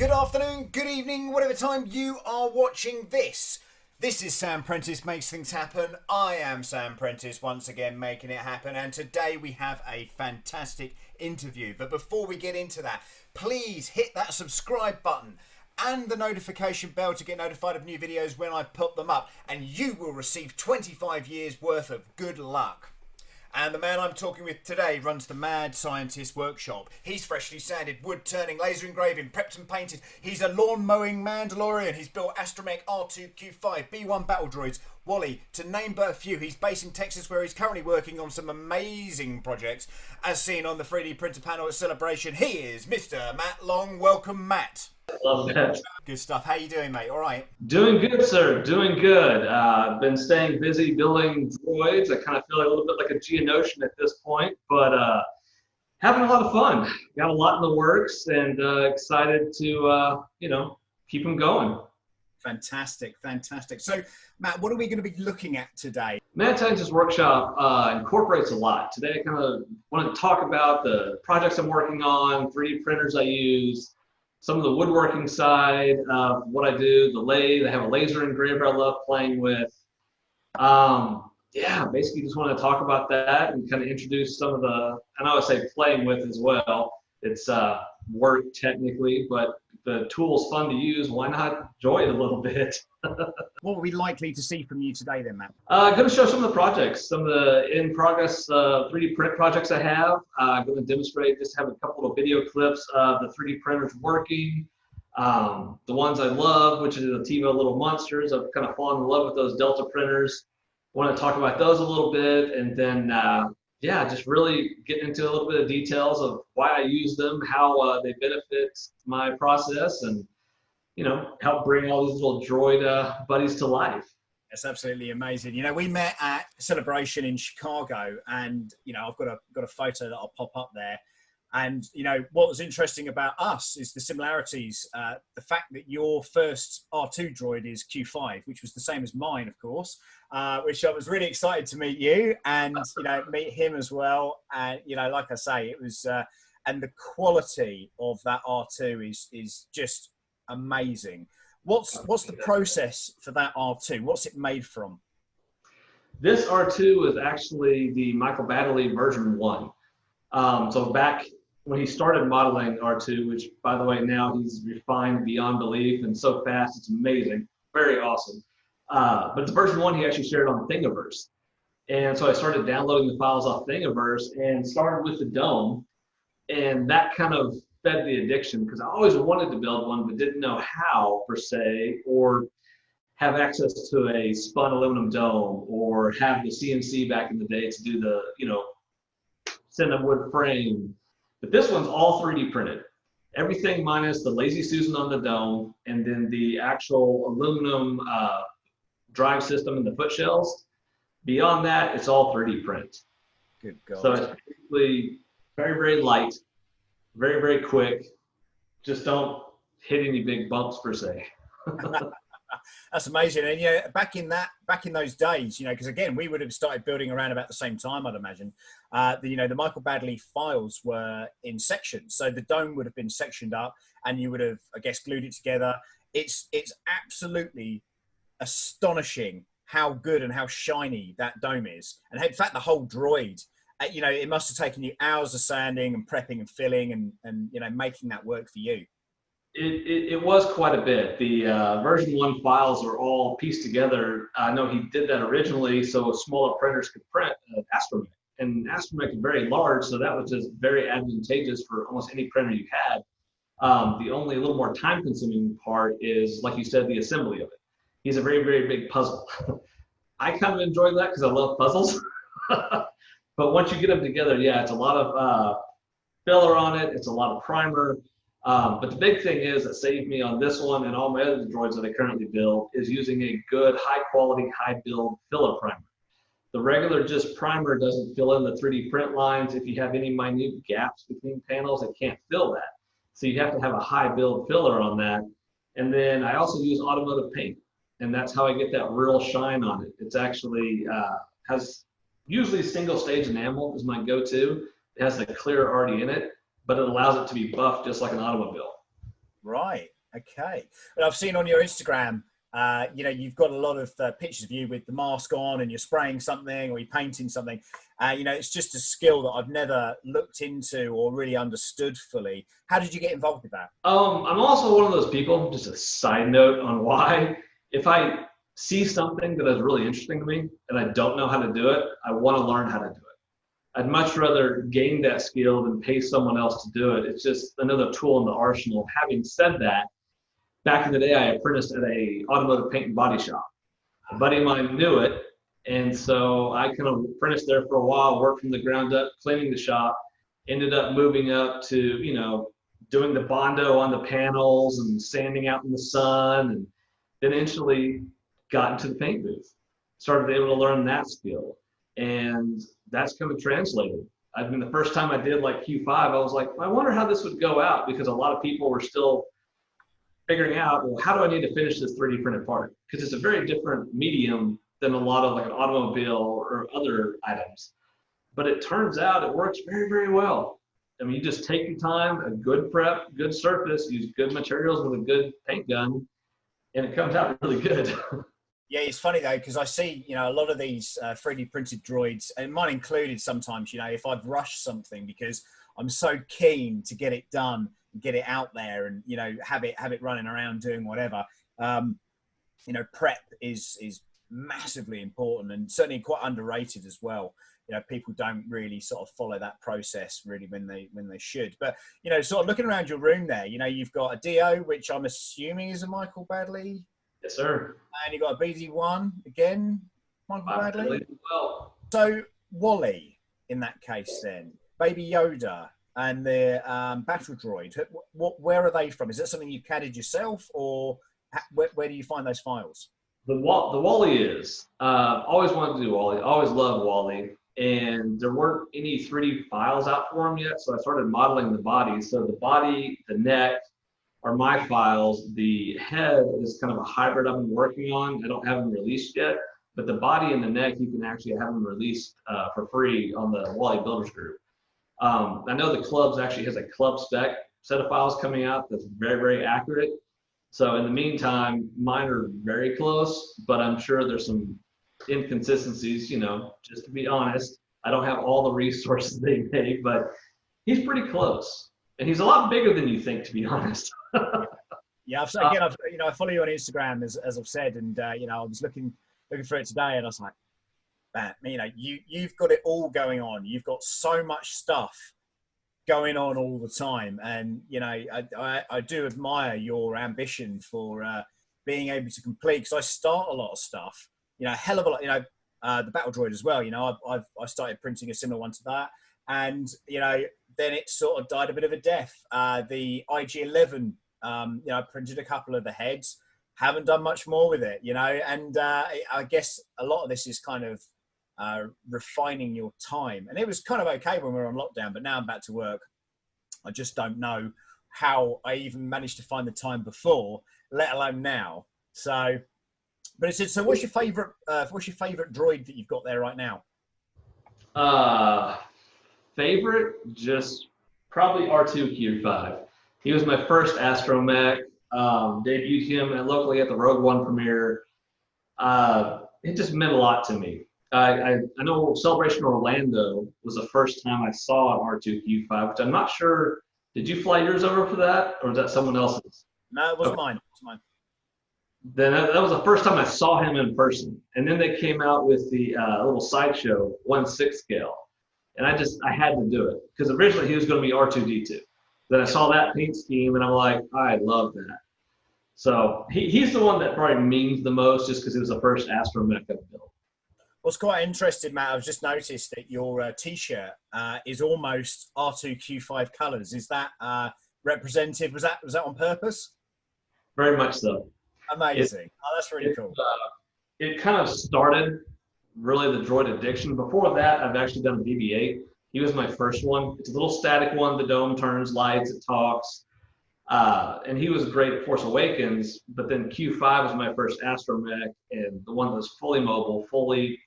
Good afternoon, good evening, whatever time you are watching this. This is Sam Prentice Makes Things Happen. I am Sam Prentice, once again making it happen, and today we have a fantastic interview. But before we get into that, please hit that subscribe button and the notification bell to get notified of new videos when I put them up, and you will receive 25 years worth of good luck. And the man I'm talking with today runs the Mad Scientist Workshop. He's freshly sanded, wood turning, laser engraving, prepped and painted. He's a lawn mowing Mandalorian. He's built Astromech R2Q5, B1 battle droids, Wally, to name but a few. He's based in Texas, where he's currently working on some amazing projects, as seen on the 3D printer panel at Celebration. He is Mr. Matt Long. Welcome, Matt. Love that. Good stuff. How you doing, mate? All right? Doing good, sir. Doing good. Been staying busy building droids. I kind of feel like a little bit like a Geonosian at this point, but having a lot of fun. Got a lot in the works, and excited to keep them going. Fantastic, fantastic. So, Matt, what are we going to be looking at today? Mad Scientist Workshop incorporates a lot. Today, I kind of want to talk about the projects I'm working on, 3D printers I use, some of the woodworking side of what I do, the lathe. I have a laser engraver I love playing with. Basically just want to talk about that and kind of introduce some of the, and I would say playing with as well. It's work technically, but the tool's fun to use. Why not enjoy it a little bit? What are we likely to see from you today then, Matt? Going to show some of the projects, some of the in-progress 3D print projects I have. Going to demonstrate, just have a couple of video clips of the 3D printers working. The ones I love, which is the Tevo little monsters. I've kind of fallen in love with those Delta printers. Want to talk about those a little bit, and then just really get into a little bit of details of why I use them, how they benefit my process, and help bring all these little droid buddies to life. That's absolutely amazing. We met at Celebration in Chicago, and I've got a photo that I'll pop up there. And what was interesting about us is the similarities. The fact that your first R2 droid is Q5, which was the same as mine, of course. Which I was really excited to meet you and meet him as well. And like I say, it was and the quality of that R2 is just amazing. What's the process for that R2? What's it made from? This R2 is actually the Michael Baddeley version 1. So back when he started modeling R2, which by the way now he's refined beyond belief and so fast, it's amazing, very awesome. But the version 1 he actually shared on Thingiverse. And so I started downloading the files off Thingiverse and started with the dome. And that kind of fed the addiction, because I always wanted to build one but didn't know how per se, or have access to a spun aluminum dome, or have the CNC back in the day to do the, send a wood frame. But this one's all 3D printed. Everything minus the Lazy Susan on the dome, and then the actual aluminum drive system and the foot shells. Beyond that, it's all 3D print. Good God. So it's basically very, very light, very, very quick. Just don't hit any big bumps per se. That's amazing. And back in those days, because again, we would have started building around about the same time, I'd imagine. The Michael Baddeley files were in sections, so the dome would have been sectioned up, and you would have, I guess, glued it together. It's absolutely astonishing how good and how shiny that dome is, and in fact, the whole droid. It must have taken you hours of sanding and prepping and filling and making that work for you. It was quite a bit. The version 1 files are all pieced together. I know he did that originally so smaller printers could print Astromech. And Astromech is very large, so that was just very advantageous for almost any printer you had. The only little more time-consuming part is, like you said, the assembly of it. He's a very, very big puzzle. I kind of enjoy that because I love puzzles. But once you get them together, it's a lot of filler on it. It's a lot of primer. But the big thing is that saved me on this one and all my other droids that I currently build is using a good, high-quality, high-build filler primer. The regular just primer doesn't fill in the 3D print lines. If you have any minute gaps between panels, it can't fill that. So you have to have a high-build filler on that. And then I also use automotive paint, and that's how I get that real shine on it. It's actually has usually single-stage enamel is my go-to. It has the clear already in it, but it allows it to be buffed just like an automobile. Right. Okay. Well, I've seen on your Instagram, you've got a lot of pictures of you with the mask on and you're spraying something or you're painting something. It's just a skill that I've never looked into or really understood fully. How did you get involved with that? I'm also one of those people, just a side note on why, if I see something that is really interesting to me and I don't know how to do it, I want to learn how to do it. I'd much rather gain that skill than pay someone else to do it. It's just another tool in the arsenal. Having said that, back in the day, I apprenticed at a automotive paint and body shop. A buddy of mine knew it, and so I kind of apprenticed there for a while, worked from the ground up, cleaning the shop, ended up moving up to, doing the Bondo on the panels and sanding out in the sun, and then eventually got into the paint booth. Started able to learn that skill, and that's kind of translated. I mean, the first time I did like Q5, I was like, I wonder how this would go out, because a lot of people were still figuring out, well, how do I need to finish this 3D printed part? Because it's a very different medium than a lot of like an automobile or other items. But it turns out it works very, very well. I mean, you just take your time, a good prep, good surface, use good materials with a good paint gun, and it comes out really good. Yeah, it's funny though, because I see, a lot of these 3D printed droids, and mine included sometimes, if I've rushed something because I'm so keen to get it done and get it out there and, have it running around doing whatever. Prep is massively important and certainly quite underrated as well. People don't really sort of follow that process really when they should. But, sort of looking around your room there, you've got a DO, which I'm assuming is a Michael Badley. Yes, sir. And you've got a BD1 again, Michael Badley. Well, so Wally, in that case then, Baby Yoda and the battle droid, where are they from? Is that something you CAD'd yourself, or where do you find those files? The Wally is. Always wanted to do Wally. Always loved Wally. And there weren't any 3D files out for him yet, so I started modeling the body. So the body, the neck are my files. The head is kind of a hybrid I've been working on. I don't have them released yet, but the body and the neck, you can actually have them released for free on the Wally Builders Group. I know the clubs actually has a club spec set of files coming out that's very, very accurate. So in the meantime, mine are very close, but I'm sure there's some inconsistencies, just to be honest. I don't have all the resources they make, but he's pretty close. And he's a lot bigger than you think, to be honest. Yeah, I follow you on Instagram, as I've said, and I was looking through it today, and I was like, man, you've got it all going on. You've got so much stuff going on all the time, and I do admire your ambition for being able to complete. Because I start a lot of stuff, a hell of a lot. The battle droid as well. I started printing a similar one to that, and then it sort of died a bit of a death. The IG-11, I printed a couple of the heads, haven't done much more with it, and I guess a lot of this is kind of refining your time. And it was kind of okay when we were on lockdown, but now I'm back to work. I just don't know how I even managed to find the time before, let alone now. So, but it's so. What's your favorite droid that you've got there right now? Favorite, just probably R2-Q5. He was my first astromech. Debuted him locally at the Rogue One premiere. It just meant a lot to me. I know Celebration Orlando was the first time I saw an R2-Q5, which I'm not sure. Did you fly yours over for that, or was that someone else's? No, it wasn't mine. It was mine. Then that was the first time I saw him in person. And then they came out with the little sideshow 1/6 scale. And I had to do it, because originally he was going to be R2-D2. Then I saw that paint scheme, and I'm like, I love that. So he's the one that probably means the most, just because it was the first astromech I built. What's quite interesting, Matt, I've just noticed that your T-shirt is almost R2-Q5 colours. Is that representative? Was that on purpose? Very much so. Amazing. That's really cool. It kind of started really the droid addiction. Before that, I've actually done a BB-8. He was my first one. It's a little static one. The dome turns, lights, it talks. And he was great at Force Awakens, but then Q5 was my first astromech, and the one that was fully mobile, fully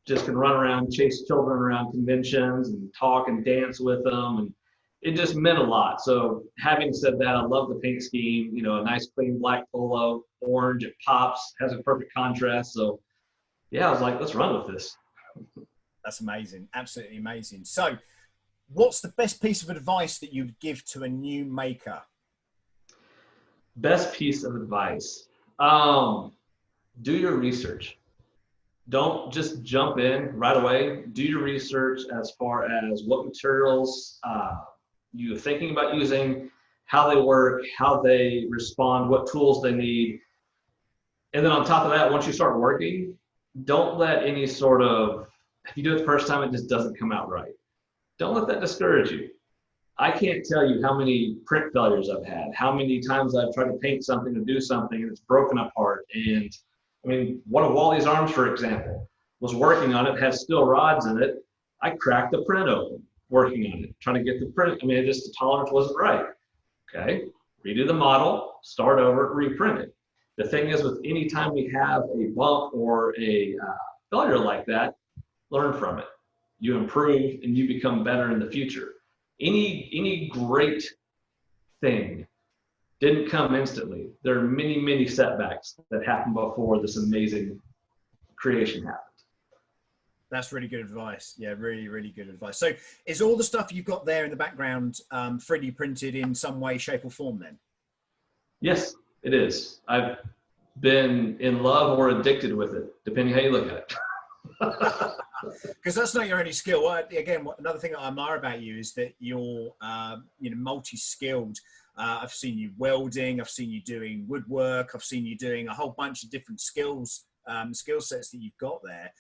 just can run around, chase children around conventions and talk and dance with them. And it just meant a lot. So having said that, I love the paint scheme. You know, a nice clean black polo, orange. It pops, has a perfect contrast. So yeah, I was like, let's run with this. That's amazing. Absolutely amazing. So, what's the best piece of advice that you'd give to a new maker? Best piece of advice. Do your research. Don't just jump in right away. Do your research as far as what materials you're thinking about using, how they work, how they respond, what tools they need. And then on top of that, once you start working, don't let any sort of, if you do it the first time, it just doesn't come out right. Don't let that discourage you. I can't tell you how many print failures I've had, how many times I've tried to paint something or do something and it's broken apart. And I mean, one of Wally's arms, for example, was working on it, had steel rods in it. I cracked the print open working on it, trying to get the print. I mean, just the tolerance wasn't right. Okay, redo the model, start over, reprint it. The thing is, with any time we have a bump or a failure like that, learn from it. You improve and you become better in the future. Any great thing didn't come instantly. There are many, many setbacks that happened before this amazing creation happened. That's really good advice. Yeah, really, really good advice. So is all the stuff you've got there in the background 3D printed in some way, shape or form then? Yes, it is. I've been in love or addicted with it, depending how you look at it. Because that's not your only skill. Again, another thing that I admire about you is that you're multi-skilled. I've seen you welding, I've seen you doing woodwork, I've seen you doing a whole bunch of different skill sets that you've got there.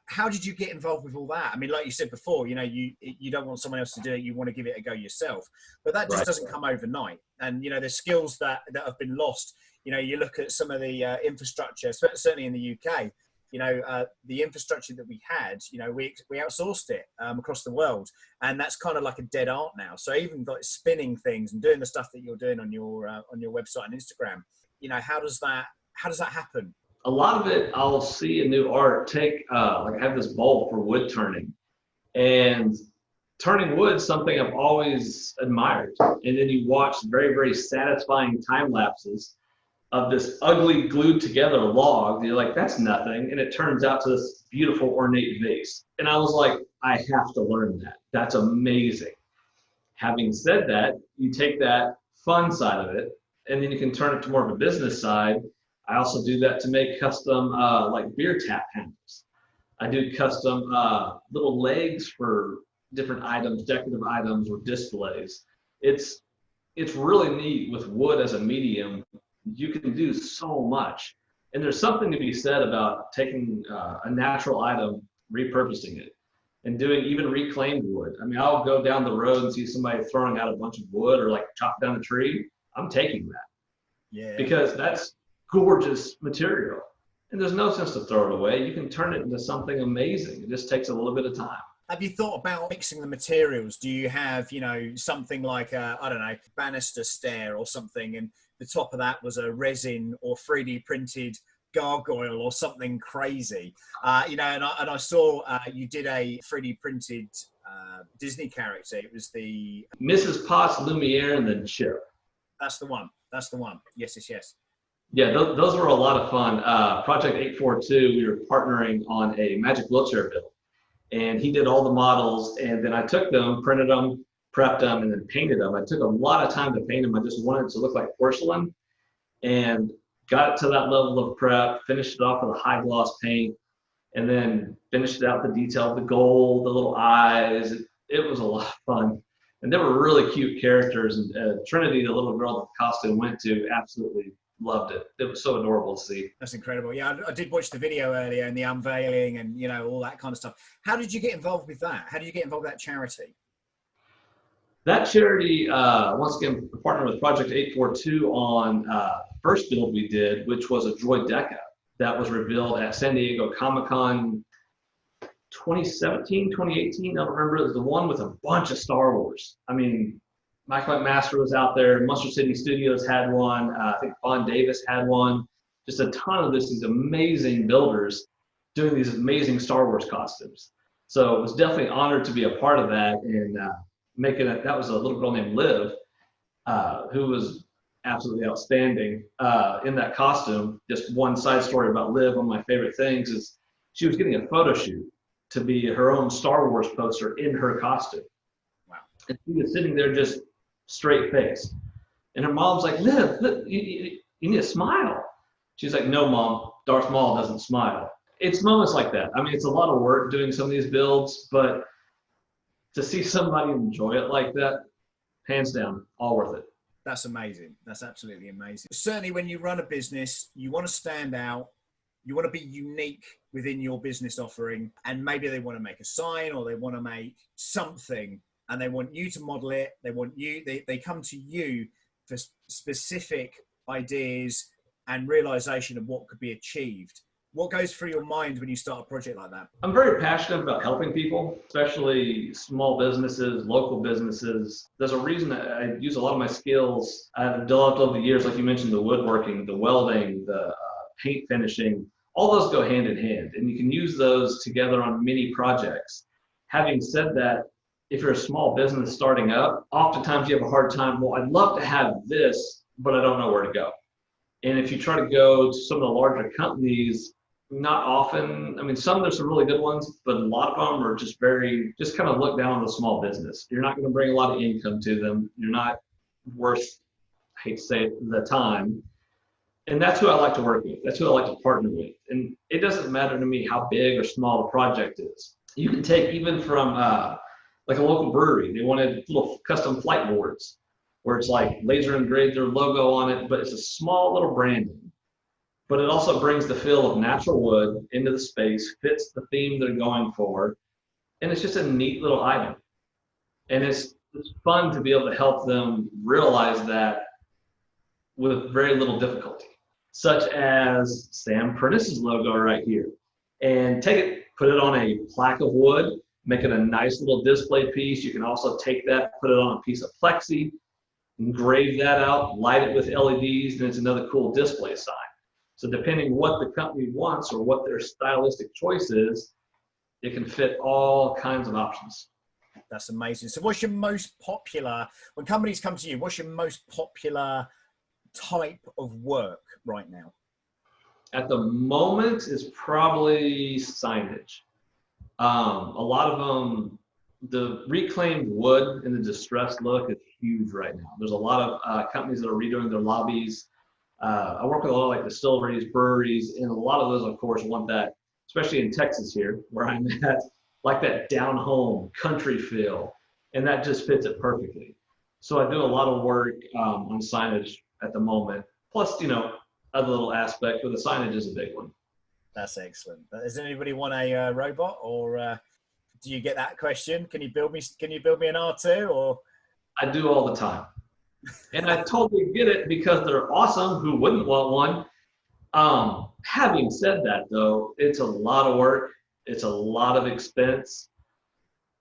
How did you get involved with all that? I mean, like you said before, you don't want someone else to do it, you want to give it a go yourself, but that just doesn't come overnight. And there's skills that have been lost. You look at some of the infrastructure, certainly in the UK. The infrastructure that we had, we outsourced it across the world, and that's kind of like a dead art now. So even like spinning things and doing the stuff that you're doing on your website and Instagram, how does that happen? A lot of it, I'll see a new art take, like I have this bulb for wood turning, and turning wood is something I've always admired. And then you watch very, very satisfying time lapses of this ugly glued together log. You're like, that's nothing. And it turns out to this beautiful ornate vase. And I was like, I have to learn that. That's amazing. Having said that, you take that fun side of it, and then you can turn it to more of a business side. I also do that to make custom like beer tap handles. I do custom little legs for different items, decorative items or displays. It's really neat with wood as a medium. You can do so much. And there's something to be said about taking a natural item, repurposing it, and doing even reclaimed wood. I mean, I'll go down the road and see somebody throwing out a bunch of wood or like chop down a tree. I'm taking that. Yeah. Because that's gorgeous material. And there's no sense to throw it away. You can turn it into something amazing. It just takes a little bit of time. Have you thought about mixing the materials? Do you have, something like banister stair or something, and the top of that was a resin or 3D printed gargoyle or something crazy? And I saw you did a 3D printed Disney character. It was the Mrs. Potts, Lumiere, and then Chip. That's the one. Yes. Yeah, those were a lot of fun. Project 842, we were partnering on a Magic wheelchair build. And he did all the models, and then I took them, printed them, prepped them, and then painted them. I took a lot of time to paint them. I just wanted it to look like porcelain, and got it to that level of prep, finished it off with a high gloss paint, and then finished it out the detail, the gold, the little eyes. It was a lot of fun. And they were really cute characters. And Trinity, the little girl that the costume went to, absolutely loved it. It was so adorable to see. That's incredible. Yeah, I did watch the video earlier and the unveiling and, all that kind of stuff. How did you get involved with that? How did you get involved with that charity? That charity, once again, partnered with Project 842 on first build we did, which was a Droid Deca that was revealed at San Diego Comic-Con 2017, 2018. I don't remember. It was the one with a bunch of Star Wars. I mean, Michael McMaster was out there. Mustard City Studios had one. I think Vaughn Davis had one. Just a ton of these amazing builders doing these amazing Star Wars costumes. So it was definitely honored to be a part of that. And making it. That was a little girl named Liv, who was absolutely outstanding in that costume. Just one side story about Liv, one of my favorite things is she was getting a photo shoot to be her own Star Wars poster in her costume. Wow. And she was sitting there just straight face. And her mom's like, Liv, look, you need to smile. She's like, no, Mom, Darth Maul doesn't smile. It's moments like that. I mean, it's a lot of work doing some of these builds, but to see somebody enjoy it like that, hands down, all worth it. That's amazing. That's absolutely amazing. Certainly when you run a business, you want to stand out. You want to be unique within your business offering. And maybe they want to make a sign or they want to make something and they want you to model it. They want you, they come to you for specific ideas and realization of what could be achieved. What goes through your mind when you start a project like that? I'm very passionate about helping people, especially small businesses, local businesses. There's a reason that I use a lot of my skills I've developed over the years, like you mentioned, the woodworking, the welding, the paint finishing, all those go hand in hand, and you can use those together on many projects. Having said that, if you're a small business starting up, oftentimes you have a hard time, well, I'd love to have this, but I don't know where to go. And if you try to go to some of the larger companies, not often, I mean, there's some really good ones, but a lot of them are just kind of look down on the small business. You're not going to bring a lot of income to them. You're not worth, I hate to say it, the time. And that's who I like to work with. That's who I like to partner with. And it doesn't matter to me how big or small the project is. You can take even from like a local brewery. They wanted little custom flight boards where it's like laser engraved their logo on it, but it's a small little branding. But it also brings the feel of natural wood into the space, fits the theme they're going for, and it's just a neat little item. And it's fun to be able to help them realize that with very little difficulty, such as Sam Prentice's logo right here. And take it, put it on a plaque of wood, make it a nice little display piece. You can also take that, put it on a piece of plexi, engrave that out, light it with LEDs, and it's another cool display sign. So depending what the company wants or what their stylistic choice is, it can fit all kinds of options. That's amazing. So what's your most popular, when companies come to you, what's your most popular type of work right now? At the moment, it's probably signage. A lot of them, the reclaimed wood and the distressed look is huge right now. There's a lot of companies that are redoing their lobbies. I work with a lot of like distilleries, breweries, and a lot of those, of course, want that, especially in Texas here, where I'm at, like that down-home country feel, and that just fits it perfectly. So I do a lot of work on signage at the moment, plus, other little aspect, but the signage is a big one. That's excellent. Does anybody want a robot, or do you get that question? Can you build me an R2, or? I do all the time. And I totally get it because they're awesome. Who wouldn't want one? Having said that, though, it's a lot of work. It's a lot of expense.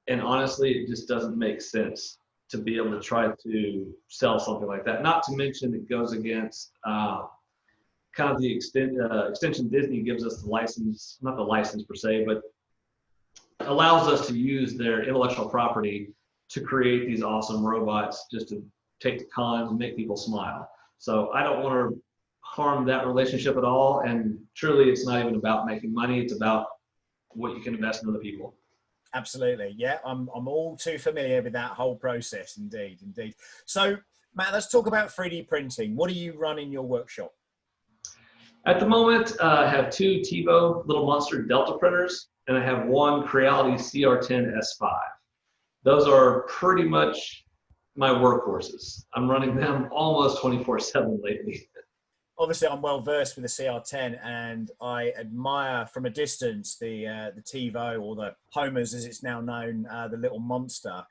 And honestly, it just doesn't make sense to be able to try to sell something like that. Not to mention it goes against kind of the extension Disney gives us the license, not the license per se, but allows us to use their intellectual property to create these awesome robots just to take to cons and make people smile. So I don't want to harm that relationship at all. And truly, it's not even about making money. It's about what you can invest in other people. Absolutely. Yeah, I'm all too familiar with that whole process. Indeed. So, Matt, let's talk about 3D printing. What do you run in your workshop? At the moment, I have 2 Tevo little monster Delta printers, and I have one Creality CR10 S5. Those are pretty much my workhorses. I'm running them almost 24/7 lately. Obviously, I'm well versed with the CR10, and I admire from a distance the Tevo, or the Homers as it's now known, the little monster.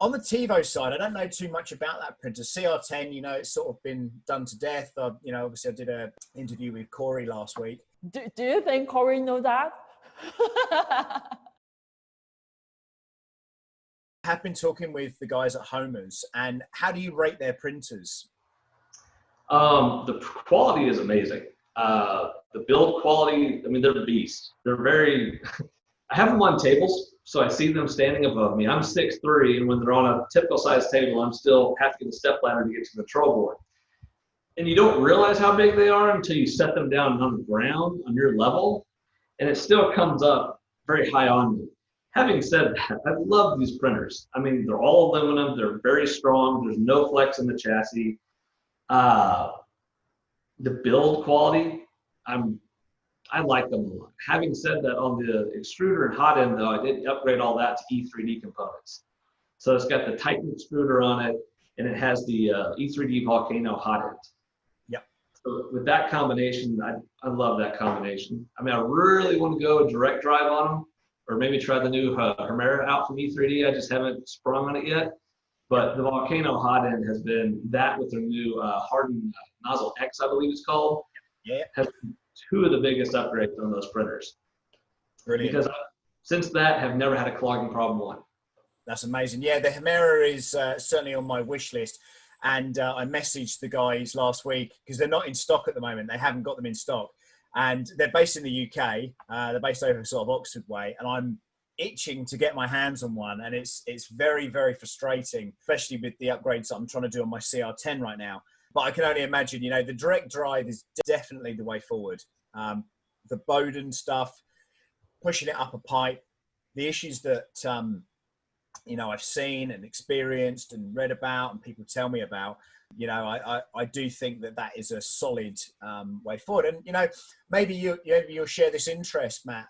On the Tevo side, I don't know too much about that printer. CR10, it's sort of been done to death. Obviously, I did an interview with Corey last week. Do you think Corey knows that? I have been talking with the guys at Homers, and how do you rate their printers? The quality is amazing. The build quality, I mean, they're beasts. They're very, I have them on tables, So I see them standing above me. I'm 6'3", and when they're on a typical size table, I'm still have to get a step ladder to get to the control board. And you don't realize how big they are until you set them down on the ground on your level, and it still comes up very high on me. Having said that, I love these printers. I mean, they're all aluminum. They're very strong. There's no flex in the chassis. The build quality, I like them a lot. Having said that, on the extruder and hot end, though, I did upgrade all that to E3D components. So it's got the Titan extruder on it, and it has the E3D Volcano hot end. Yep. So with that combination, I love that combination. I mean, I really want to go direct drive on them, or maybe try the new Hemera out from E3D. I just haven't sprung on it yet. But the Volcano hot end has been that with their new hardened nozzle X, I believe it's called. Yeah. Has been two of the biggest upgrades on those printers. Brilliant. Because since that, have never had a clogging problem one. That's amazing. Yeah, the Hemera is certainly on my wish list. And I messaged the guys last week because they're not in stock at the moment. They haven't got them in stock. And they're based in the UK. They're based over sort of Oxford way. And I'm itching to get my hands on one. And it's very, very frustrating, especially with the upgrades that I'm trying to do on my CR10 right now. But I can only imagine, the direct drive is definitely the way forward. The Bowden stuff, pushing it up a pipe, the issues that, I've seen and experienced and read about and people tell me about, I do think that is a solid way forward. And, maybe you'll share this interest, Matt.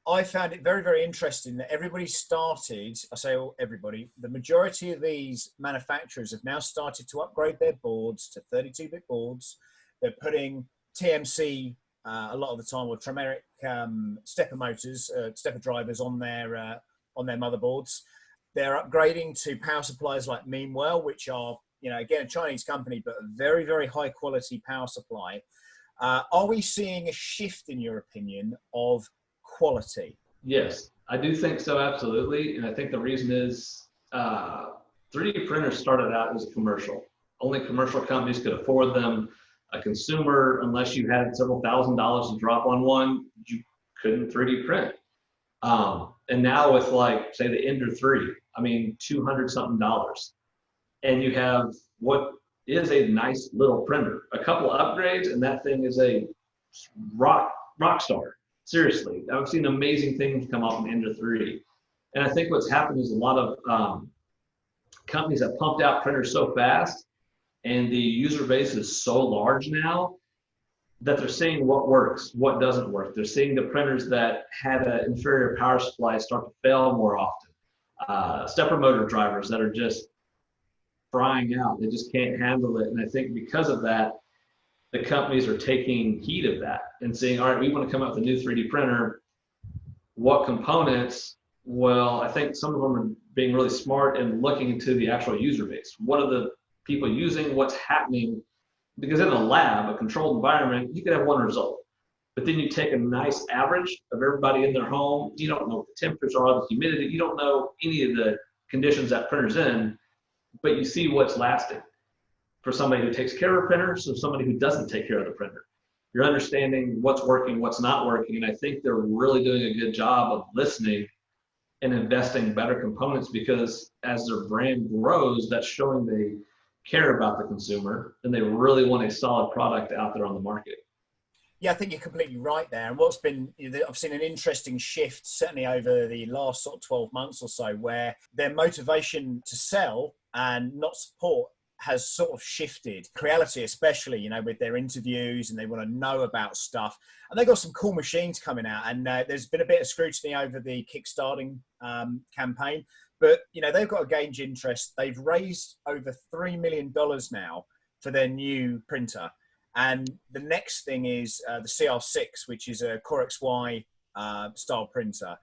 I found it very, very interesting that everybody started, I say everybody, the majority of these manufacturers have now started to upgrade their boards to 32-bit boards. They're putting TMC a lot of the time, or Tremeric stepper motors, stepper drivers on their motherboards. They're upgrading to power supplies like Meanwell, which are, again, a Chinese company, but a very, very high quality power supply. Are we seeing a shift, in your opinion, of quality? Yes, I do think so, absolutely. And I think the reason is 3D printers started out as a commercial. Only commercial companies could afford them. A consumer, unless you had several $1,000s to drop on one, you couldn't 3D print. And now with, like, say, the Ender 3, I mean, $200-something. And you have what is a nice little printer. A couple of upgrades, and that thing is a rock star. Seriously, I've seen amazing things come off in Ender 3. And I think what's happened is a lot of companies have pumped out printers so fast, and the user base is so large now that they're seeing what works, what doesn't work. They're seeing the printers that had an inferior power supply start to fail more often. Stepper motor drivers that are just frying out. They just can't handle it. And I think because of that, the companies are taking heed of that and saying, all right, we want to come out with a new 3D printer. What components? Well, I think some of them are being really smart and looking into the actual user base. What are the people using? What's happening? Because in a lab, a controlled environment, you could have one result. But then you take a nice average of everybody in their home. You don't know what the temperatures are, the humidity. You don't know any of the conditions that printer's in, but you see what's lasting. For somebody who takes care of a printer, so somebody who doesn't take care of the printer. You're understanding what's working, what's not working, and I think they're really doing a good job of listening and investing better components, because as their brand grows, that's showing they care about the consumer and they really want a solid product out there on the market. Yeah, I think you're completely right there. And what's been, I've seen an interesting shift, certainly over the last sort of 12 months or so, where their motivation to sell and not support has sort of shifted. Creality especially, with their interviews, and they want to know about stuff. And they've got some cool machines coming out. And there's been a bit of scrutiny over the Kickstarting campaign. But, they've got to gauge interest. They've raised over $3 million now for their new printer. And the next thing is the CR6, which is a Core XY style printer.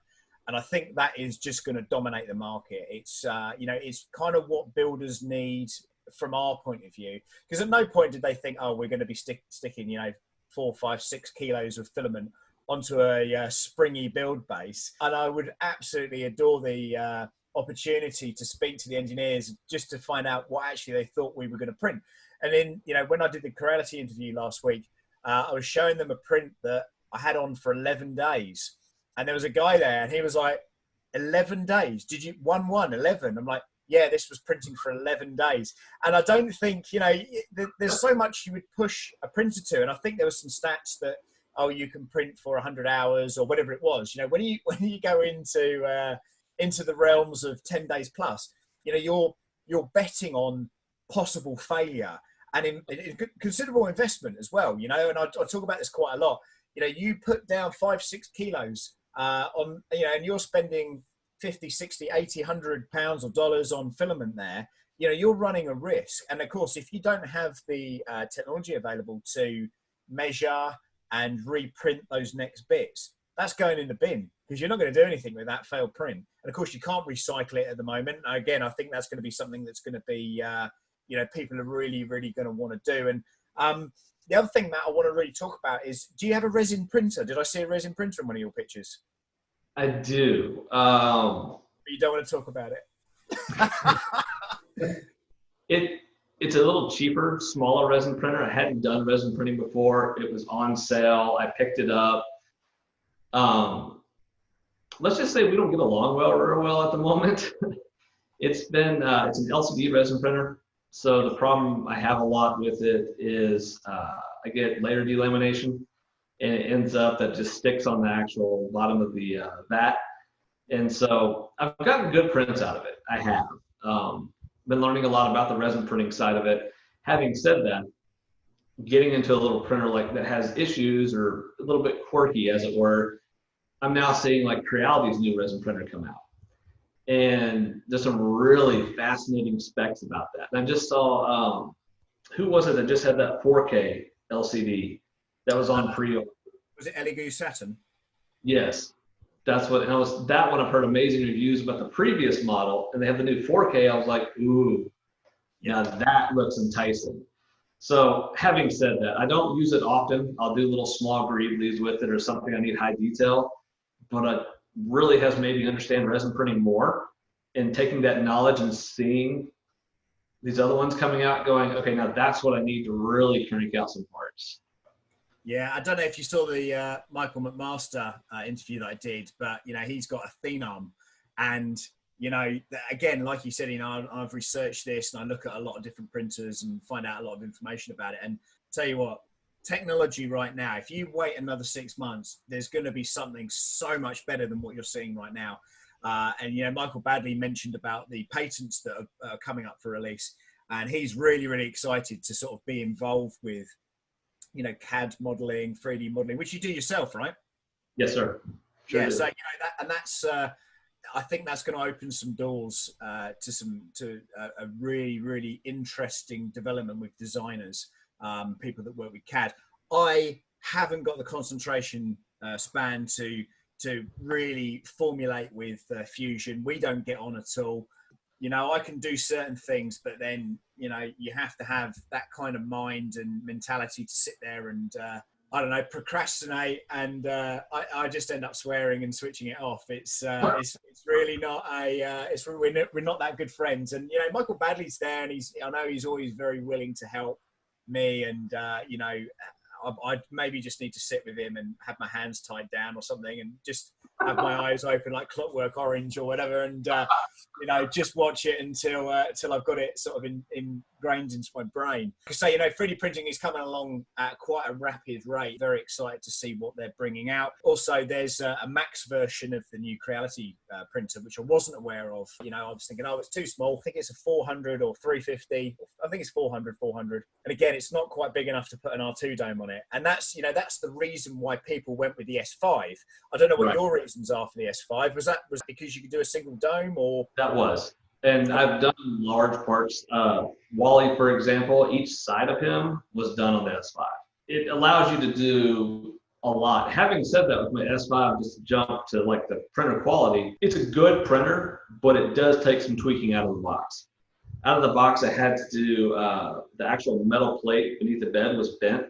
And I think that is just going to dominate the market. It's, it's kind of what builders need from our point of view. Because at no point did they think, oh, we're going to be sticking, 4, 5, 6 kilos of filament onto a springy build base. And I would absolutely adore the opportunity to speak to the engineers just to find out what actually they thought we were going to print. And then, when I did the Creality interview last week, I was showing them a print that I had on for 11 days. And there was a guy there and he was like, 11 days. Did you 11? I'm like, yeah, this was printing for 11 days. And I don't think, you know, there's so much you would push a printer to. And I think there were some stats that, oh, you can print for 100 hours or whatever it was. You know, when you go into the realms of 10 days plus, you know, you're betting on possible failure and in considerable investment as well, you know, and I talk about this quite a lot. You know, you put down 5-6 kilos on, you know, and you're spending 50, 60, 80, 100 pounds or dollars on filament there, you know, you're running a risk. And of course, if you don't have the technology available to measure and reprint those next bits, that's going in the bin because you're not going to do anything with that failed print. And of course, you can't recycle it at the moment. Again, I think that's going to be something that's going to be, you know, people are really, really going to want to do. And the other thing, Matt, I want to really talk about is, do you have a resin printer? Did I see a resin printer in one of your pictures? I do. But you don't want to talk about it. It's a little cheaper, smaller resin printer. I hadn't done resin printing before. It was on sale. I picked it up. Let's just say we don't get along real well at the moment. It's an LCD resin printer. So the problem I have a lot with it is I get layer delamination, and it ends up that just sticks on the actual bottom of the vat. And so I've gotten good prints out of it. I have. Been learning a lot about the resin printing side of it. Having said that, getting into a little printer like that has issues or a little bit quirky, as it were, I'm now seeing like Creality's new resin printer come out. And there's some really fascinating specs about that. And I just saw, who was it that just had that 4K LCD that was on pre-order? Was it Elegoo Saturn? Yes, that's what, and that one I've heard amazing reviews about the previous model, and they have the new 4K. I was like, ooh, yeah, that looks enticing. So having said that, I don't use it often. I'll do little small greablies with it or something I need high detail, but it really has made me understand resin printing more, and taking that knowledge and seeing these other ones coming out going, okay, now that's what I need to really crank out some parts. Yeah, I don't know if you saw the Michael McMaster interview that I did, but, you know, he's got a Phenom. And, you know, again, like you said, you know, I've researched this and I look at a lot of different printers and find out a lot of information about it. And tell you what, technology right now, if you wait another 6 months, there's going to be something so much better than what you're seeing right now. And, you know, Michael Badley mentioned about the patents that are coming up for release. And he's really, really excited to sort of be involved with, you know, CAD modeling, 3D modeling, which you do yourself, right? Yes, sir. Sure yeah. do. So, you know, that's, I think that's going to open some doors to a really, really interesting development with designers, people that work with CAD. I haven't got the concentration span to really formulate with Fusion. We don't get on at all. You know, I can do certain things, but then, you know, you have to have that kind of mind and mentality to sit there and, I don't know, procrastinate. And I just end up swearing and switching it off. It's really not we're not that good friends. And, you know, Michael Badley's there and I know he's always very willing to help me. And, you know, I maybe just need to sit with him and have my hands tied down or something and just have my eyes open like Clockwork Orange or whatever, and you know, just watch it until I've got it sort of ingrained into my brain. So, you know, 3D printing is coming along at quite a rapid rate. Very excited to see what they're bringing out. Also, there's a max version of the new Creality printer, which I wasn't aware of. You know, I was thinking, oh, it's too small. I think it's a 400 or 350. I think it's 400. And again, it's not quite big enough to put an R2 dome on it. And that's, you know, that's the reason why people went with the S5. I don't know what your reasons are for the S5. Was because you could do a single dome, or? That was. And I've done large parts. Wally, for example, each side of him was done on the S5. It allows you to do a lot. Having said that, with my S5, just to jump to like the printer quality, it's a good printer, but it does take some tweaking out of the box. Out of the box, I had to do the actual metal plate beneath the bed was bent.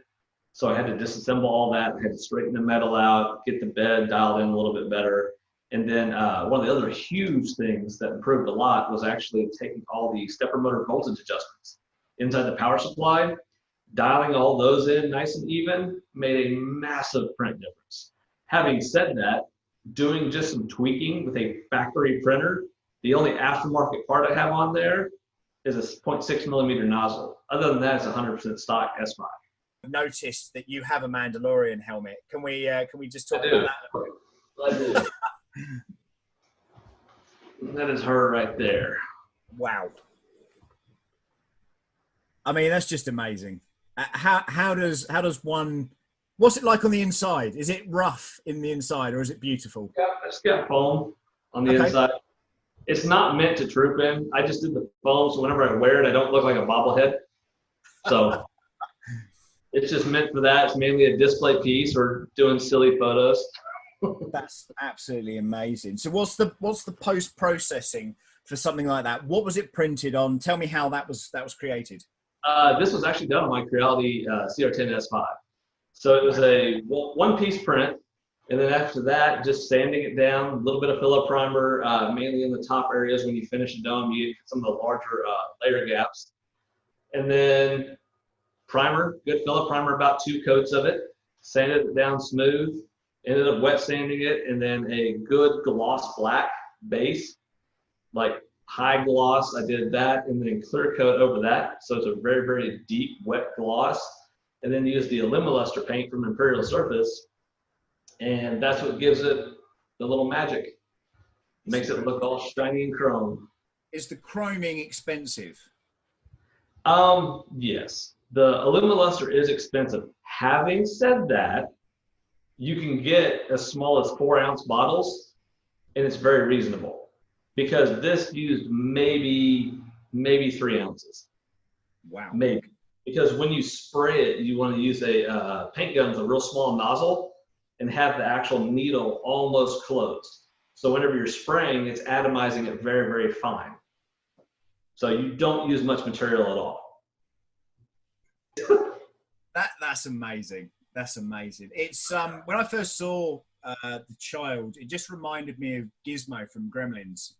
So I had to disassemble all that. I had to straighten the metal out, get the bed dialed in a little bit better. And then one of the other huge things that improved a lot was actually taking all the stepper motor voltage adjustments inside the power supply, dialing all those in nice and even, made a massive print difference. Having said that, doing just some tweaking with a factory printer. The only aftermarket part I have on there is a 0.6 millimeter nozzle. Other than that, it's 100% stock S5. I've noticed that you have a Mandalorian helmet. Can we just talk I about do. that? I do. That is her right there. Wow. I mean, that's just amazing. How does one? What's it like on the inside? Is it rough in the inside, or is it beautiful? Yeah, it's got foam on the inside. It's not meant to troop in. I just did the foam, so whenever I wear it, I don't look like a bobblehead. So it's just meant for that. It's mainly a display piece or doing silly photos. That's absolutely amazing. So what's the post processing for something like that? What was it printed on? Tell me how that was created. This was actually done on my Creality CR10 S5. So it was a one-piece print, and then after that, just sanding it down, a little bit of filler primer, mainly in the top areas. When you finish a dome, you get some of the larger layer gaps. And then primer, good filler primer, about 2 coats of it, sanded it down smooth, ended up wet sanding it, and then a good gloss black base, like high gloss. I did that, and then clear coat over that. So it's a very, very deep, wet gloss. And then use the Alumiluster paint from Imperial Surface, and that's what gives it the little magic. Makes it look all shiny and chrome. Is the chroming expensive? Yes. The Alumiluster is expensive. Having said that, you can get as small as 4-ounce bottles, and it's very reasonable because this used maybe 3 ounces. Wow. Maybe. Because when you spray it, you want to use a paint gun with a real small nozzle and have the actual needle almost closed. So whenever you're spraying, it's atomizing it very, very fine. So you don't use much material at all. That's amazing. That's amazing. It's when I first saw the child, it just reminded me of Gizmo from Gremlins,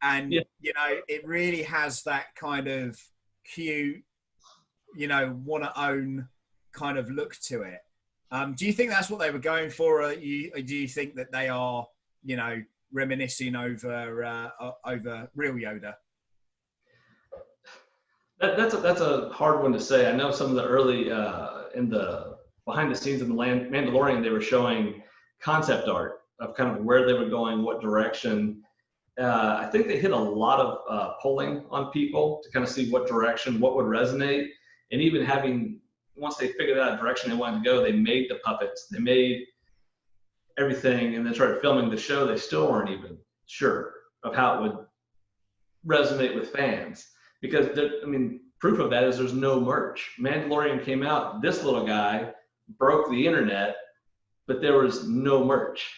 and Yeah. you know, it really has that kind of cute, you know, want to own kind of look to it. Do you think that's what they were going for, or do you think that they are, you know, reminiscing over real Yoda? That's a hard one to say. I know some of the early in the behind the scenes of the Mandalorian, they were showing concept art of kind of where they were going, what direction. I think they hit a lot of polling on people to kind of see what direction, what would resonate. And even once they figured out a direction they wanted to go, they made the puppets, they made everything, and then started filming the show. They still weren't even sure of how it would resonate with fans. Because, proof of that is there's no merch. Mandalorian came out, this little guy broke the internet, but there was no merch.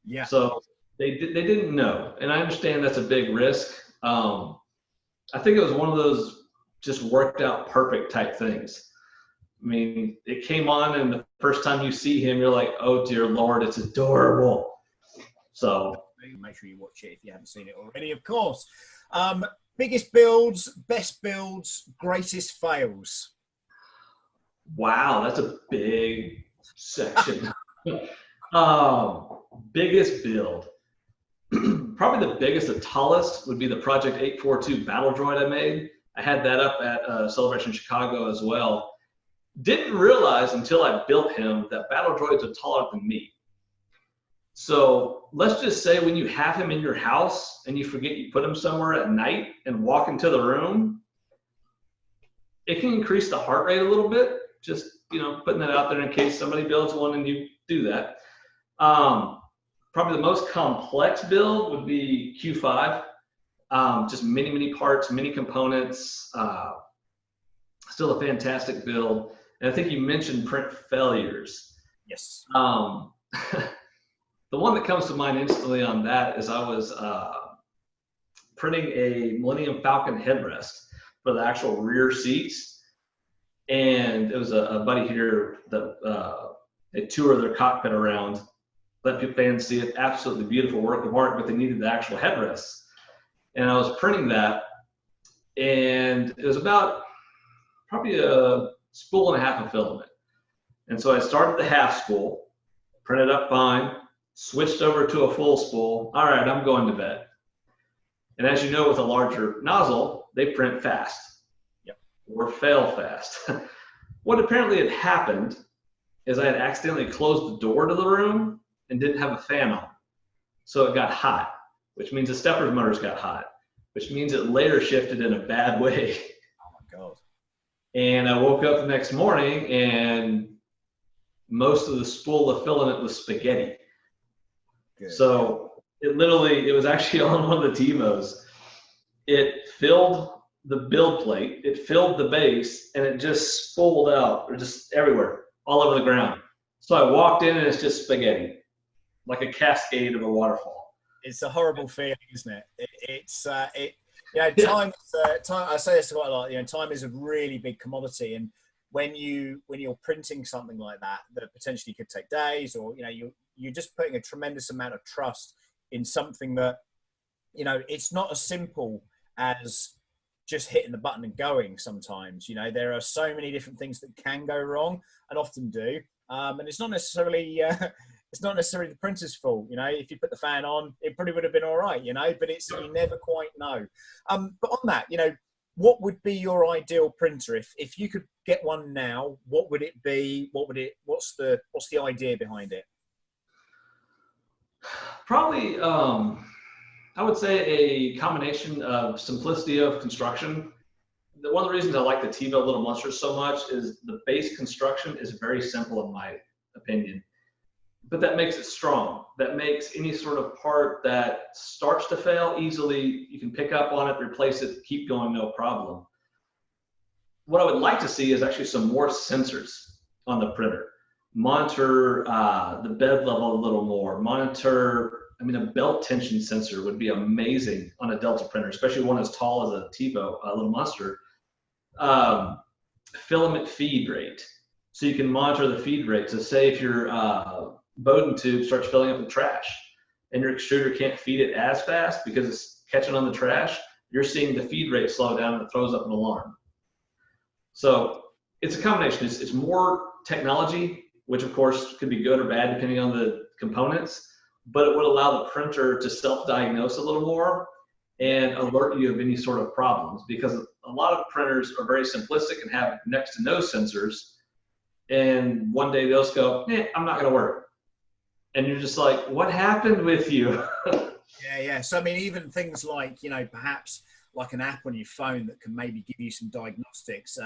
Yeah. So they didn't know. And I understand that's a big risk. I think it was one of those just worked out perfect type things. I mean, it came on, and the first time you see him, you're like, oh dear Lord, it's adorable. So make sure you watch it if you haven't seen it already, of course. Biggest builds, best builds, greatest fails. Wow, that's a big section. Biggest build. Probably the biggest, the tallest would be the Project 842 battle droid I made. I had that up at Celebration Chicago as well. Didn't realize until I built him that battle droids are taller than me. So let's just say when you have him in your house and you forget you put him somewhere at night and walk into the room, it can increase the heart rate a little bit. Just, putting that out there in case somebody builds one and you do that. Probably the most complex build would be Q5. Just many parts, many components. Still a fantastic build. And I think you mentioned print failures. Yes. The one that comes to mind instantly on that is I was printing a Millennium Falcon headrest for the actual rear seats. And it was a buddy here that they toured their cockpit around, let people fans see it. Absolutely beautiful work of art, but they needed the actual headrests. And I was printing that, and it was about probably a spool and a half of filament. And so I started the half spool, printed up fine, switched over to a full spool. All right, I'm going to bed. And as you know, with a larger nozzle, they print fast. Yep. Or fail fast. What apparently had happened is I had accidentally closed the door to the room and didn't have a fan on. So it got hot, which means the stepper's motors got hot, which means it layer shifted in a bad way. Oh my God. And I woke up the next morning and most of the spool of filament was spaghetti. Good. So it was actually on one of the Tevos. It filled the build plate, it filled the base, and it just spooled out, or just everywhere, all over the ground. So I walked in and it's just spaghetti, like a cascade of a waterfall. It's a horrible feeling, isn't it? Time. I say this quite a lot. Time is a really big commodity, and when you're printing something like that potentially could take days, or you're just putting a tremendous amount of trust in something that it's not as simple as just hitting the button and going. Sometimes there are so many different things that can go wrong and often do, and it's not necessarily the printer's fault. If you put the fan on, it probably would have been all right, but you never quite know. But on that, what would be your ideal printer if you could get one now? What would it be? What's the idea behind it? Probably, I would say a combination of simplicity of construction. One of the reasons I like the Tevo Little Monsters so much is the base construction is very simple in my opinion, but that makes it strong. That makes any sort of part that starts to fail easily, you can pick up on it, replace it, keep going, no problem. What I would like to see is actually some more sensors on the printer. Monitor the bed level a little more. A belt tension sensor would be amazing on a Delta printer, especially one as tall as a Tevo, a Little Monster. Filament feed rate. So you can monitor the feed rate. So say if your Bowden tube starts filling up with trash and your extruder can't feed it as fast because it's catching on the trash, you're seeing the feed rate slow down and it throws up an alarm. So it's a combination. It's more technology, which of course could be good or bad depending on the components, but it would allow the printer to self-diagnose a little more and alert you of any sort of problems, because a lot of printers are very simplistic and have next to no sensors, and one day they'll just go, I'm not going to work. And you're just like, what happened with you? Yeah. So, even things like, perhaps like an app on your phone that can maybe give you some diagnostics,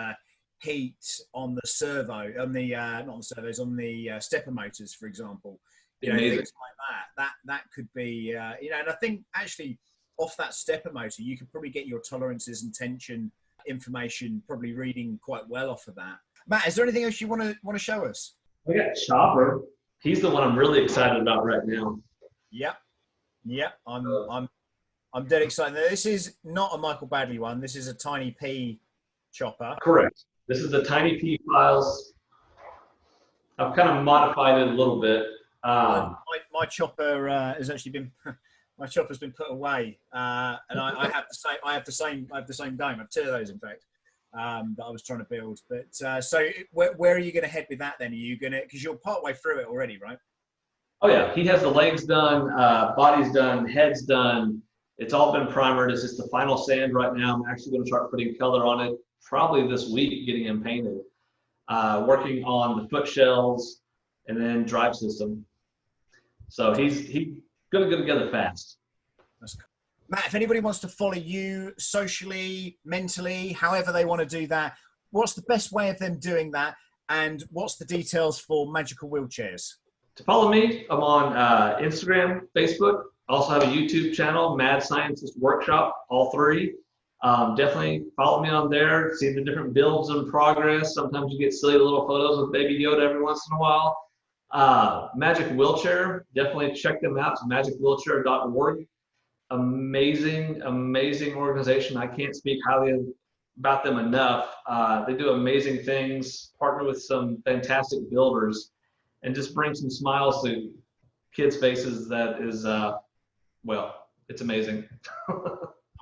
heat on the servo, on the, not on the servos, on the stepper motors, for example. Things like that could be, and I think actually off that stepper motor, you could probably get your tolerances and tension information probably reading quite well off of that. Matt, is there anything else you want to show us? We got Chopper. He's the one I'm really excited about right now. Yeah. I'm dead excited. Now, this is not a Michael Badley one. This is a Tiny P chopper. Correct. This is the Tiny P files. I've kind of modified it a little bit. My chopper has actually been my chopper's been put away, and I have the same dome. I have two of those, in fact, that I was trying to build. But so where are you going to head with that then? Are you going to, because you're part way through it already, right? Oh yeah, he has the legs done, body's done, head's done. It's all been primered. It's just the final sand right now. I'm actually going to start putting color on it probably this week, getting him painted. Working on the foot shells and then drive system. So he's going to go together fast. That's cool. Matt, if anybody wants to follow you socially, mentally, however they want to do that, what's the best way of them doing that? And what's the details for Magical Wheelchairs? To follow me, I'm on Instagram, Facebook. I also have a YouTube channel, Mad Scientist Workshop, all three. Definitely follow me on there, see the different builds in progress. Sometimes you get silly little photos with Baby Yoda every once in a while. Magic Wheelchair, definitely check them out. It's magicwheelchair.org. Amazing organization. I can't speak highly about them enough. They do amazing things, partner with some fantastic builders, and just bring some smiles to kids' faces. That is, it's amazing.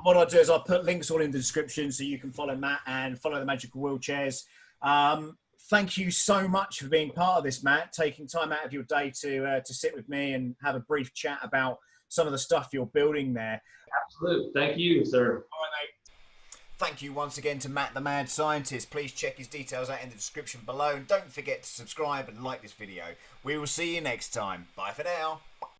What I'll do is I'll put links all in the description so you can follow Matt and follow the Magical Wheelchairs. thank you so much for being part of this, Matt, taking time out of your day to sit with me and have a brief chat about some of the stuff you're building there. Absolutely. Thank you, sir. All right, mate. Thank you once again to Matt the Mad Scientist. Please check his details out in the description below. And don't forget to subscribe and like this video. We will see you next time. Bye for now.